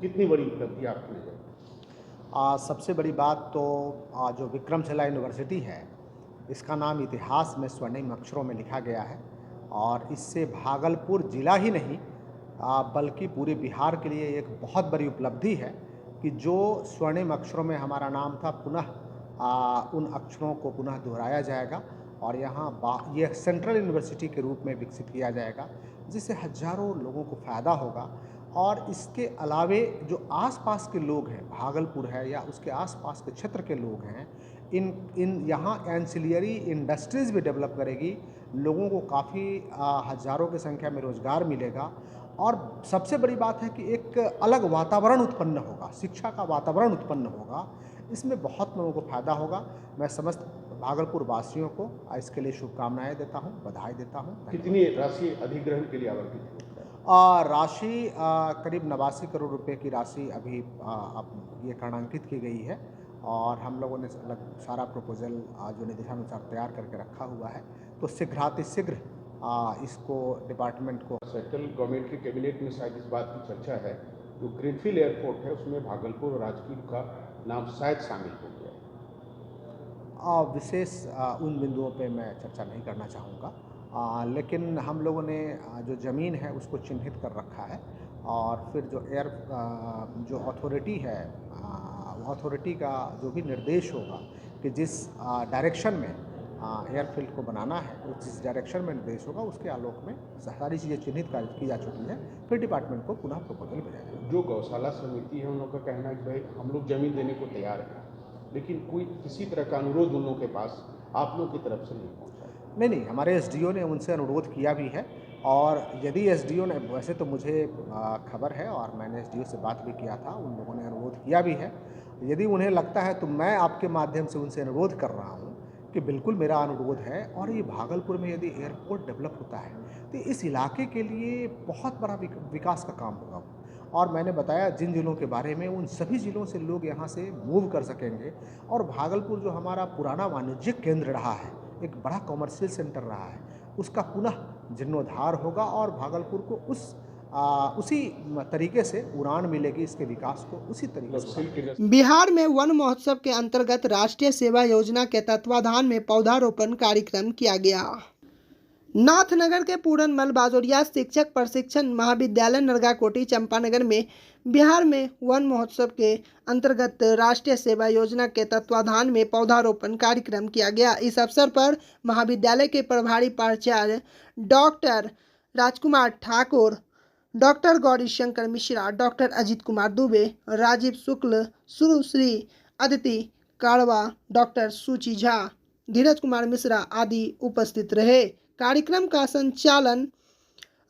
कितनी बड़ी उपलब्धि आपकी नज़र में? सबसे बड़ी बात तो जो विक्रमशिला यूनिवर्सिटी है, इसका नाम इतिहास में स्वर्णिम अक्षरों में लिखा गया है और इससे भागलपुर जिला ही नहीं बल्कि पूरे बिहार के लिए एक बहुत बड़ी उपलब्धि है कि जो स्वर्णिम अक्षरों में हमारा नाम था पुनः उन अक्षरों को पुनः दोहराया जाएगा और ये सेंट्रल यूनिवर्सिटी के रूप में विकसित किया जाएगा, जिससे हज़ारों लोगों को फ़ायदा होगा। और इसके अलावे जो आसपास के लोग हैं, भागलपुर है या उसके आसपास के क्षेत्र के लोग हैं, इन इन यहाँ एंसिलियरी इंडस्ट्रीज़ भी डेवलप करेगी, लोगों को काफ़ी हज़ारों की संख्या में रोज़गार मिलेगा और सबसे बड़ी बात है कि एक अलग वातावरण उत्पन्न होगा, शिक्षा का वातावरण उत्पन्न होगा, इसमें बहुत लोगों को फ़ायदा होगा। मैं समस्त भागलपुर वासियों को इसके लिए शुभकामनाएँ देता हूँ, बधाई देता हूँ। कितनी राशि अधिग्रहण के लिए आवंटित है? राशि करीब 89 करोड़ रुपए की राशि अभी अब ये कर्णांकित की गई है और हम लोगों ने सारा प्रपोजल जो निर्देशानुसार तैयार करके रखा हुआ है, तो शीघ्रातिशीघ्र इसको डिपार्टमेंट को सेंट्रल गवर्नमेंट की कैबिनेट में शायद इस बात की चर्चा है, जो ग्रीनफील्ड एयरपोर्ट है उसमें भागलपुर और राजगीर का नाम शायद शामिल हो गया है। विशेष उन बिंदुओं पे मैं चर्चा नहीं करना चाहूँगा, लेकिन हम लोगों ने जो ज़मीन है उसको चिन्हित कर रखा है और फिर जो अथॉरिटी है अथॉरिटी का जो भी निर्देश होगा कि जिस डायरेक्शन में एयरफील्ड को बनाना है, उस जिस डायरेक्शन में निर्देश होगा उसके आलोक में सारी चीज़ें चिन्हित की जा चुकी हैं, फिर डिपार्टमेंट को पुनः प्रपोजल भेजा जाएगा। जो गौशाला समिति है उन लोगों का कहना है कि भाई हम लोग जमीन देने को तैयार हैं, लेकिन कोई किसी तरह का अनुरोध उन लोगों के पास आप लोग की तरफ से नहीं पहुंचा। नहीं, हमारे एसडीओ ने उनसे अनुरोध किया भी है और यदि एसडीओ ने, वैसे तो मुझे खबर है और मैंने एसडीओ से बात भी किया था, उन लोगों ने अनुरोध किया भी है। यदि उन्हें लगता है तो मैं आपके माध्यम से उनसे अनुरोध कर रहा हूँ कि बिल्कुल मेरा अनुरोध है और ये भागलपुर में यदि एयरपोर्ट डेवलप होता है तो इस इलाके के लिए बहुत बड़ा विकास का काम होगा और मैंने बताया जिन जिलों के बारे में, उन सभी जिलों से लोग यहाँ से मूव कर सकेंगे और भागलपुर जो हमारा पुराना वाणिज्यिक केंद्र रहा है, एक बड़ा कॉमर्शियल सेंटर रहा है, उसका पुनः जीर्णोद्धार होगा और भागलपुर को उसी तरीके से उड़ान मिलेगी, इसके विकास को उसी तरीके से। बिहार में वन महोत्सव के अंतर्गत राष्ट्रीय सेवा योजना के तत्वाधान में पौधारोपण कार्यक्रम किया गया। नाथनगर के पूरनमल बाजोरिया शिक्षक प्रशिक्षण महाविद्यालय नरगाकोटी चंपानगर में बिहार में वन महोत्सव के अंतर्गत राष्ट्रीय सेवा योजना के तत्वाधान में पौधारोपण कार्यक्रम किया गया। इस अवसर पर महाविद्यालय के प्रभारी प्राचार्य डॉक्टर राजकुमार ठाकुर, डॉक्टर गौरी शंकर मिश्रा, डॉक्टर अजीत कुमार दुबे, राजीव शुक्ल, सुश्री अदिति काड़वा, डॉक्टर सुची झा, धीरज कुमार मिश्रा आदि उपस्थित रहे। कार्यक्रम का संचालन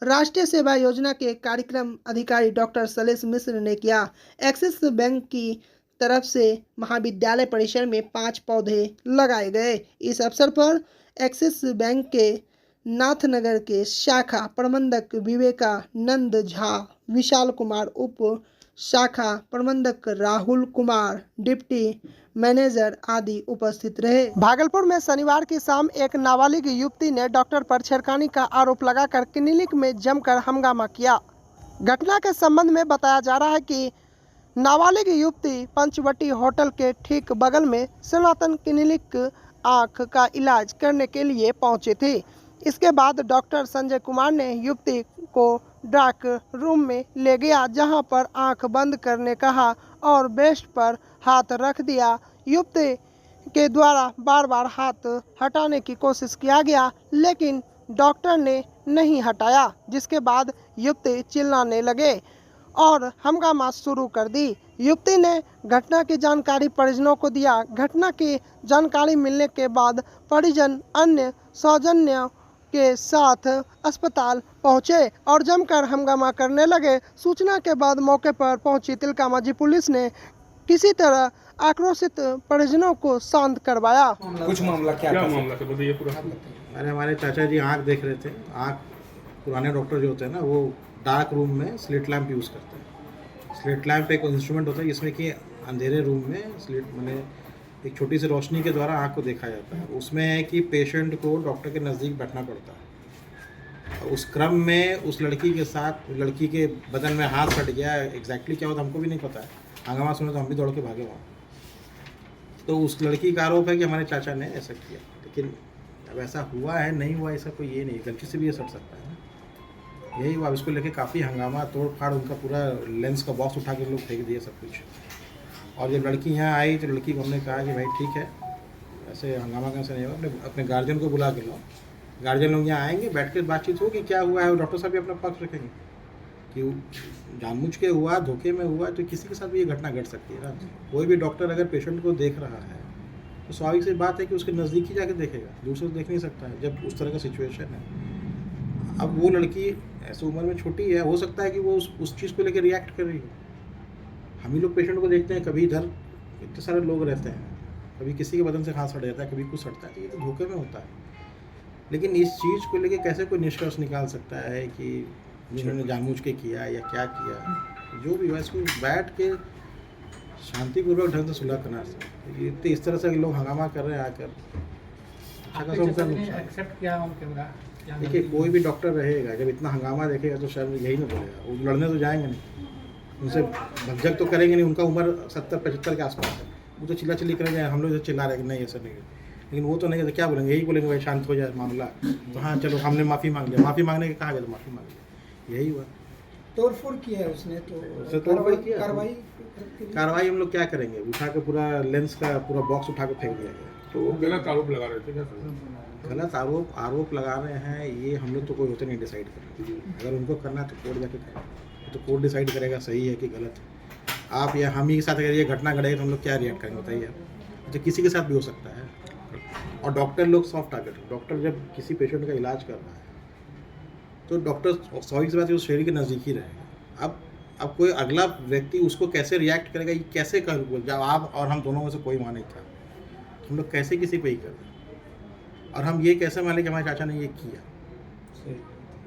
राष्ट्रीय सेवा योजना के कार्यक्रम अधिकारी डॉक्टर सलेश मिश्र ने किया। एक्सिस बैंक की तरफ से महाविद्यालय परिसर में 5 पौधे लगाए गए। इस अवसर पर एक्सिस बैंक के नाथनगर के शाखा प्रबंधक विवेकानंद झा, विशाल कुमार उप शाखा प्रबंधक राहुल कुमार, डिप्टी मैनेजर आदि उपस्थित रहे। भागलपुर में शनिवार की शाम एक नाबालिग युवती ने डॉक्टर पर छेड़खानी का आरोप लगाकर क्लिनिक में जमकर हंगामा किया। घटना के संबंध में बताया जा रहा है कि नाबालिग युवती पंचवटी होटल के ठीक बगल में सनातन क्लिनिक आँख का इलाज करने के लिए पहुंचे थे। इसके बाद डॉक्टर संजय कुमार ने युवती को डार्क रूम में ले गया, जहां पर आंख बंद करने कहा और बेस्ट पर हाथ रख दिया। युवती के द्वारा बार बार हाथ हटाने की कोशिश किया गया, लेकिन डॉक्टर ने नहीं हटाया, जिसके बाद युवती चिल्लाने लगे और हंगामा शुरू कर दी। युवती ने घटना की जानकारी परिजनों को दिया। घटना की जानकारी मिलने के बाद परिजन अन्य सौजन्य के साथ अस्पताल पहुंचे और जमकर हंगामा करने लगे। सूचना के बाद मौके पर पहुंची तिलकामाझी पुलिस ने किसी तरह आक्रोशित परिजनों को शांत करवाया। कुछ मामला क्या मामला था बताइए पूरा। अरे हमारे चाचा जी आँख देख रहे थे। आँख पुराने डॉक्टर जो होते हैं ना, वो डार्क रूम में स्लिट लैंप यूज़ करते हैं। स्लिट लैंप एक इंस्ट्रूमेंट होता है जिसमें कि अंधेरे रूम में स्लिट मैंने एक छोटी सी रोशनी के द्वारा आँख को देखा जाता है। उसमें है कि पेशेंट को डॉक्टर के नज़दीक बैठना पड़ता है। उस क्रम में उस लड़की के साथ लड़की के बदन में हाथ फट गया, एग्जैक्टली क्या हुआ हमको भी नहीं पता है। हंगामा सुने तो हम भी दौड़ के भागे वहाँ। तो उस लड़की का आरोप है कि हमारे चाचा ने ऐसा किया, लेकिन अब ऐसा हुआ है नहीं हुआ ऐसा कोई ये नहीं, गलती से भी ये सट सकता है ना। यही हुआ, इसको लेके काफ़ी हंगामा तोड़ फाड़, उनका पूरा लेंस का बॉक्स उठा के लोग फेंक दिए सब कुछ। और जब लड़की यहाँ आई तो लड़की को हमने कहा कि भाई ठीक है, ऐसे हंगामा कैसे नहीं होगा, अपने गार्जियन को बुला के लाओ। गार्जियन लोग यहाँ आएंगे, बैठ के बातचीत होगी, क्या हुआ है, डॉक्टर साहब भी अपना पक्ष रखेंगे कि जानबूझ के हुआ, धोखे में हुआ, तो किसी के साथ भी ये घटना घट सकती है ना। कोई भी डॉक्टर अगर पेशेंट को देख रहा है तो स्वाभाविक सी बात है कि उसके नज़दीक ही जाके देखेगा, दूर से देख नहीं सकता है जब उस तरह का सिचुएशन है। अब वो लड़की ऐसी उम्र में छोटी है, हो सकता है कि वो उस चीज़ को लेकर रिएक्ट कर रही हो। हम ही लोग पेशेंट को देखते हैं, कभी इधर इतने सारे लोग रहते हैं, कभी किसी के बदन से हाथ सट जाता है, कभी कुछ सटता है, तो ये तो धोखे में होता है। लेकिन इस चीज़ को लेके कैसे कोई निष्कर्ष निकाल सकता है कि जिन्होंने जानबूझ के किया या क्या किया, जो भी हुआ इसको बैठ के शांतिपूर्वक ढंग से सुलह करना चाहिए। तो इस तरह से लोग हंगामा कर रहे हैं आकर, देखिए कोई भी डॉक्टर रहेगा जब इतना हंगामा देखेगा तो शायद यही ना बोलेगा, वो लड़ने तो जाएंगे नहीं, उनसे भगजग तो करेंगे नहीं। उनका उम्र 70-75 के आसपास है, वो तो चिल्ला चिल्ली करेंगे, हम लोग चिल्ला रहे हैं कि नहीं ऐसा नहीं है। लेकिन वो तो नहीं है तो क्या बोलेंगे, यही बोलेंगे भाई शांत हो जाए मामला, तो हाँ चलो हमने माफ़ी मांग लिया, माफ़ी मांगने के कहा गया तो माफ़ी मांग लिया, यही हुआ। तोड़फोड़ किया है उसने, तो कार्रवाई हम लोग क्या करेंगे, उठा के पूरा लेंस का पूरा बॉक्स उठा के फेंक दिया गया। तो वो गलत आरोप लगा रहे थे क्या? गलत आरोप लगा रहे हैं, ये हम लोग तो कोई होते नहीं डिसाइड कर रहे। अगर उनको करना है तो कोर्ट जाके करें, तो कोर्ट डिसाइड करेगा सही है कि गलत है। आप या हम ही के साथ अगर ये घटना घटेगी तो हम लोग क्या रिएक्ट करेंगे बताइए। तो किसी के साथ भी हो सकता है, और डॉक्टर लोग सॉफ्ट टारगेट, डॉक्टर जब किसी पेशेंट का इलाज कर रहा है तो डॉक्टर स्वाभाविक सी बात है उस शरीर के नज़दीक ही रहेगा। अब कोई अगला व्यक्ति उसको कैसे रिएक्ट करेगा, ये कैसे कर, जब आप और हम दोनों में से कोई माने था, हम लोग कैसे किसी पे ही कर रहे, और हम ये कैसे मान लें कि हमारे चाचा ने ये किया,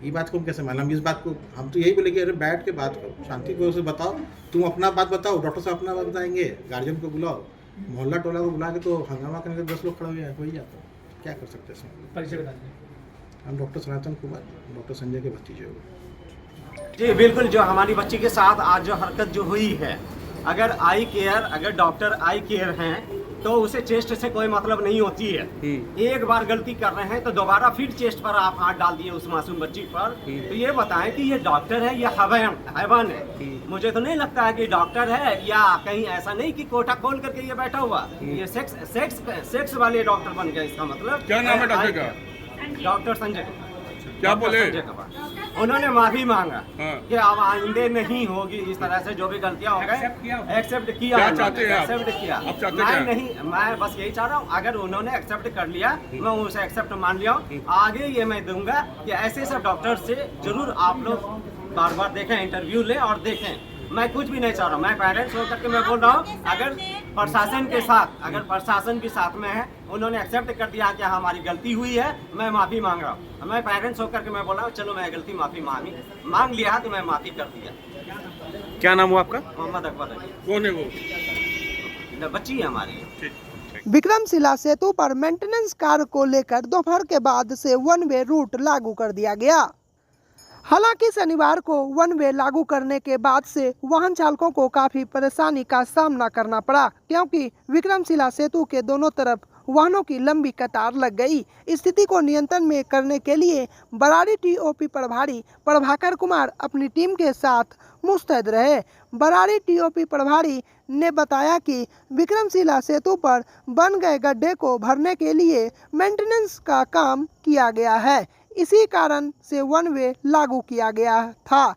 ये बात को हम कैसे मान, हम इस बात को, हम तो यही बोले कि अरे बैठ के बात करो, शांति को से बताओ, तुम अपना बात बताओ, डॉक्टर साहब अपना बात बताएंगे, गार्जियन को बुलाओ, मोहल्ला टोला को बुला के तो हंगामा करने के 10 लोग खड़े हो ही जाता है, क्या कर सकते हैं इसमें। परिचय बता दें। हम डॉक्टर सनातन कुमार, डॉक्टर संजय के भतीजे हो। जी बिल्कुल, जो हमारी बच्ची के साथ आज जो हरकत जो हुई है, अगर डॉक्टर आई केयर हैं तो उसे चेस्ट से कोई मतलब नहीं होती है। एक बार गलती कर रहे हैं तो दोबारा फिर चेस्ट पर आप हाथ डाल दिए उस मासूम बच्ची पर, तो ये बताएं कि ये डॉक्टर है या हैवान है। मुझे तो नहीं लगता है कि डॉक्टर है, या कहीं ऐसा नहीं कि कोटा खोल करके ये बैठा हुआ, ये सेक्स वाले डॉक्टर बन गए। इसका मतलब क्या नाम है डॉक्टर का? डॉक्टर संजय। क्या बोले? उन्होंने माफी मांगा हाँ। कि अब आइंदे नहीं होगी इस तरह से, जो भी गलतियां हो गए एक्सेप्ट किया। क्या चाहते हैं आप? एक्सेप्ट किया। आप चाहते मैं क्या? नहीं, मैं बस यही चाह रहा हूँ, अगर उन्होंने एक्सेप्ट कर लिया मैं उसे एक्सेप्ट मान लिया हूँ। आगे ये मैं दूंगा कि ऐसे सब डॉक्टर से जरूर आप लोग बार बार देखें, इंटरव्यू लें और देखें। मैं कुछ भी नहीं चाह रहा, मैं पेरेंट्स होकर के मैं बोल रहा हूँ, अगर प्रशासन के साथ, अगर प्रशासन भी साथ में है, उन्होंने एक्सेप्ट कर दिया कि हमारी गलती हुई है, मैं माफ़ी मांग रहा हूँ। मैं पेरेंट्स होकर के मैं बोल रहा हूँ, चलो मैं गलती माफ़ी मांग लिया तो मैं माफ़ी कर दिया। क्या नाम हुआ आपका? मोहम्मद अकबर अली। कौन है वो? बच्ची है हमारी। विक्रमशिला सेतु पर मेंटेनेंस कार्य को लेकर दोपहर के बाद से वन वे रूट लागू कर दिया गया। हालांकि शनिवार को वन वे लागू करने के बाद से वाहन चालकों को काफी परेशानी का सामना करना पड़ा, क्योंकि विक्रमशिला सेतु के दोनों तरफ वाहनों की लंबी कतार लग गई। स्थिति को नियंत्रण में करने के लिए बराड़ी टीओपी प्रभारी प्रभाकर कुमार अपनी टीम के साथ मुस्तैद रहे। बराड़ी टीओपी प्रभारी ने बताया कि विक्रमशिला सेतु पर बन गए गड्ढे को भरने के लिए मेंटेनेंस का काम किया गया है, इसी कारण से वन वे लागू किया गया था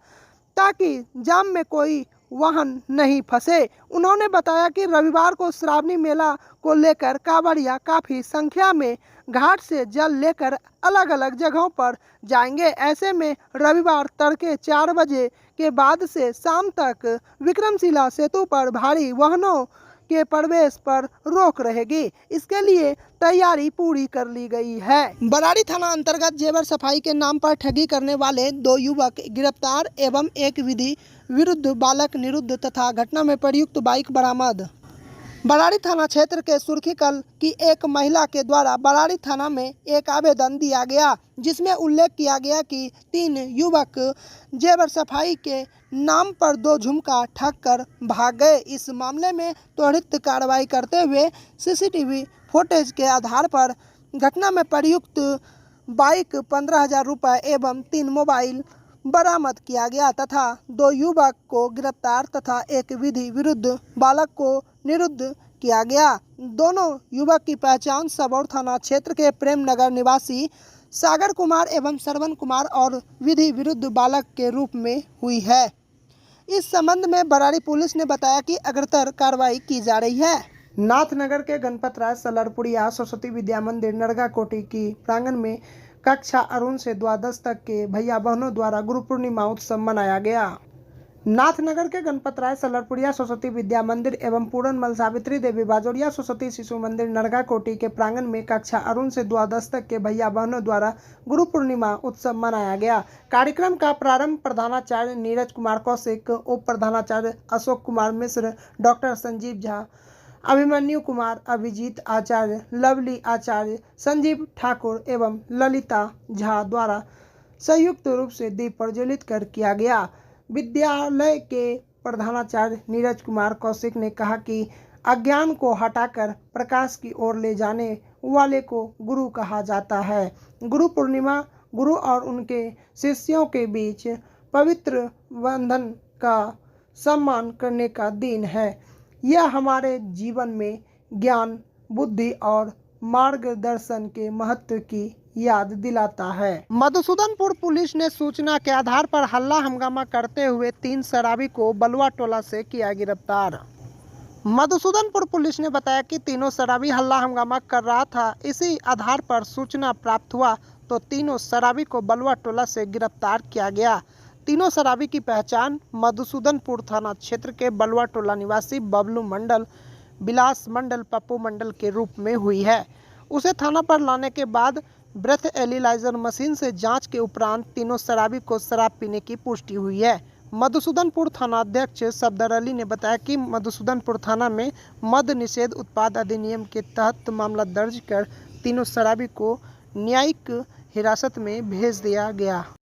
ताकि जाम में कोई वाहन नहीं फंसे। उन्होंने बताया कि रविवार को श्रावणी मेला को लेकर कांवड़िया काफ़ी संख्या में घाट से जल लेकर अलग अलग जगहों पर जाएंगे। ऐसे में रविवार तड़के 4 बजे के बाद से शाम तक विक्रमशिला सेतु पर भारी वाहनों के प्रवेश पर रोक रहेगी। इसके लिए तैयारी पूरी कर ली गई है। बराड़ी थाना अंतर्गत जेवर सफाई के नाम पर ठगी करने वाले 2 युवक गिरफ्तार एवं एक विधि विरुद्ध बालक निरुद्ध तथा घटना में प्रयुक्त बाइक बरामद। बराड़ी थाना क्षेत्र के सुर्खीकल की एक महिला के द्वारा बराड़ी थाना में एक आवेदन दिया गया, जिसमें उल्लेख किया गया कि 3 युवक जेवर सफाई के नाम पर 2 झुमका ठग कर भाग गए। इस मामले में त्वरित कार्रवाई करते हुए सीसीटीवी फुटेज के आधार पर घटना में प्रयुक्त बाइक 15,000 रुपये एवं 3 मोबाइल बरामद किया गया तथा 2 युवक को गिरफ्तार तथा एक विधि विरुद्ध बालक को निरुद्ध किया गया। दोनों युवक की पहचान सबौर थाना क्षेत्र के प्रेम नगर निवासी सागर कुमार एवं श्रवण कुमार और विधि विरुद्ध बालक के रूप में हुई है। इस संबंध में बराड़ी पुलिस ने बताया कि अग्रतर कार्रवाई की जा रही है। नाथनगर के गणपत राय सलरपुरिया सरस्वती विद्या मंदिर नरगा कोटी की प्रांगण में कक्षा अरुण से द्वादश तक के भैया बहनों द्वारा गुरु पूर्णिमा उत्सव मनाया गया। नाथनगर के गणपत राय सलरपुरिया सरस्वती विद्या मंदिर एवं पूरनमल सावित्री देवी बाजोरिया सरस्वती शिशु मंदिर नरगा कोटी के प्रांगण में कक्षा अरुण से द्वादश तक के भैया बहनों द्वारा गुरु पूर्णिमा उत्सव मनाया गया। कार्यक्रम का प्रारंभ प्रधानाचार्य नीरज कुमार कौशिक, उप प्रधानाचार्य अशोक कुमार मिश्र, डॉक्टर संजीव झा, अभिमन्यु कुमार, अभिजीत आचार्य, लवली आचार्य, संजीव ठाकुर एवं ललिता झा द्वारा संयुक्त रूप से दीप प्रज्वलित कर किया गया। विद्यालय के प्रधानाचार्य नीरज कुमार कौशिक ने कहा कि अज्ञान को हटाकर प्रकाश की ओर ले जाने वाले को गुरु कहा जाता है। गुरु पूर्णिमा गुरु और उनके शिष्यों के बीच पवित्र बंधन का सम्मान करने का दिन है। यह हमारे जीवन में ज्ञान, बुद्धि और मार्गदर्शन के महत्व की याद दिलाता है। मधुसूदनपुर पुलिस ने सूचना के आधार पर हल्ला हंगामा करते हुए 3 शराबी को बलुआ टोला से किया गिरफ्तार। मधुसूदनपुर पुलिस ने बताया कि तीनों शराबी हल्ला हंगामा कर रहा था। इसी आधार पर सूचना प्राप्त हुआ तो तीनों शराबी को बलुआ टोला से गिरफ्तार किया गया। तीनों शराबी की पहचान मधुसूदनपुर थाना क्षेत्र के बलुआ टोला निवासी बबलू मंडल, विलास मंडल, पप्पू मंडल के रूप में हुई है। उसे थाना पर लाने के बाद ब्रेथ एनालाइजर मशीन से जांच के उपरांत तीनों शराबी को शराब पीने की पुष्टि हुई है। मधुसूदनपुर थाना अध्यक्ष सफदर अली ने बताया कि मधुसूदनपुर थाना में मद निषेध उत्पाद अधिनियम के तहत मामला दर्ज कर तीनों शराबी को न्यायिक हिरासत में भेज दिया गया।